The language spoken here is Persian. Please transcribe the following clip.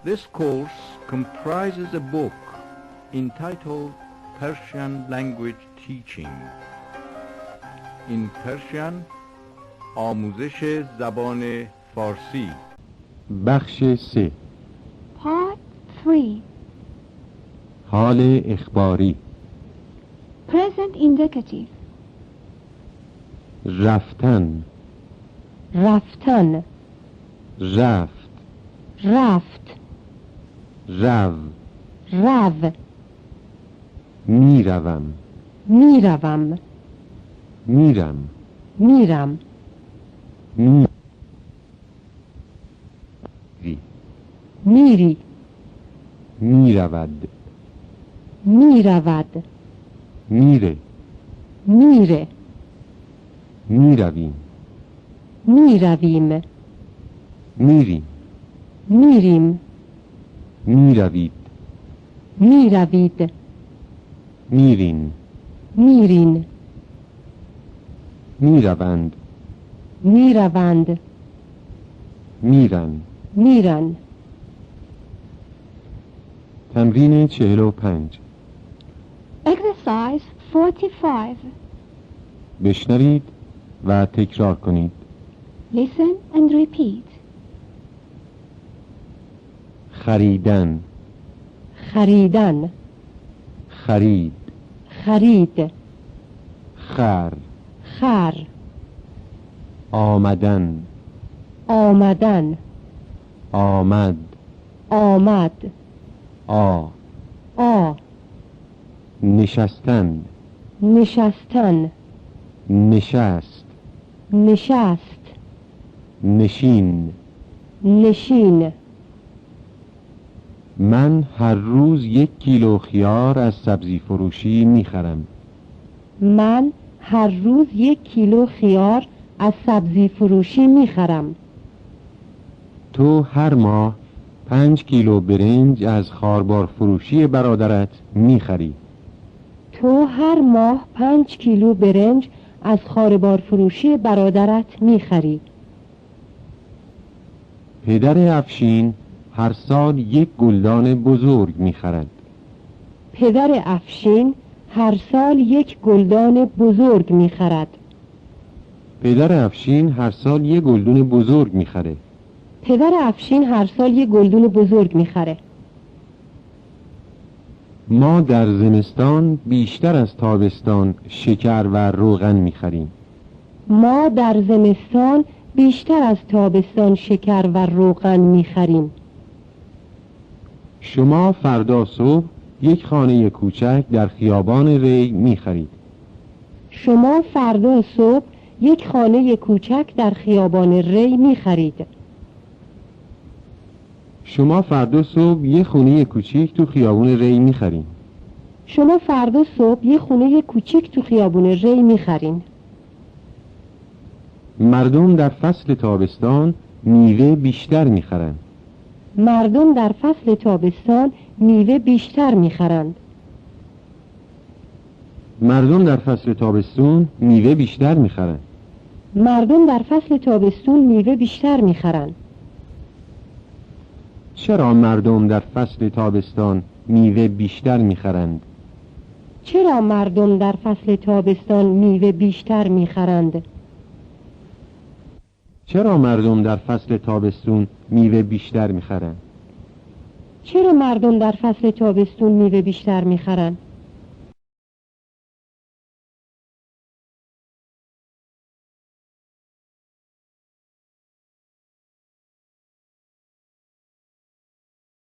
This course comprises a book entitled Persian Language Teaching. In Persian, آموزش زبان فارسی. بخش 3. Part 3. حال اخباری. Present indicative. رفتن، رفتن، رفت، رفت، رو، رو، میروم، میروم، میرم، میرم، میری، میری، میرود، میرود، میره، میره، میرویم، میرویم، میریم، میریم، میروید، میروید، میرین، میرین، میروند، میروند، میرن. میرن. تمرین 45. Exercise 45. بشنوید و تکرار کنید. Listen and repeat. خریدن، خریدن، خرید، خرید، خر، خر، آمدن، آمدن، آمد، آمد، آ، نشستن، نشستن، نشست، نشست، نشین. نشین. من هر روز 1 کیلو خیار از سبزی فروشی میخرم. من هر روز 1 کیلو خیار از سبزی فروشی میخرم. تو هر ماه 5 کیلو برنج از خاربار فروشی برادرت میخری. تو هر ماه 5 کیلو برنج از خاربار فروشی برادرت میخری. پدر افشین هر سال 1 گلدان بزرگ میخرد. پدر افشین هر سال 1 گلدان بزرگ میخرد. پدر افشین هر سال 1 گلدون بزرگ میخره. پدر افشین هر سال 1 گلدون بزرگ میخره. ما در زمستان بیشتر از تابستان شکر و روغن میخریم. ما در زمستان بیشتر از تابستان شکر و روغن میخریم. شما فردا صبح 1 خانه کوچک در خیابان ری میخرید. شما فردا صبح 1 خانه کوچک در خیابان ری میخرید. شما فردا صبح 1 خونه کوچیک تو خیابون ری میخرید. شما فردا صبح 1 خونه کوچیک تو خیابون ری میخرین. مردم در فصل تابستان میوه بیشتر میخرند. مردم در فصل تابستان میوه بیشتر میخرند. مردم در فصل تابستون میوه بیشتر میخرند. مردم در فصل تابستون میوه بیشتر میخرند. چرا مردم در فصل تابستان میوه بیشتر میخرند؟ چرا مردم در فصل تابستان میوه بیشتر میخرند؟ چرا مردم در فصل تابستون میوه بیشتر میخرند؟ چرا مردم در فصل تابستون میوه بیشتر میخرند؟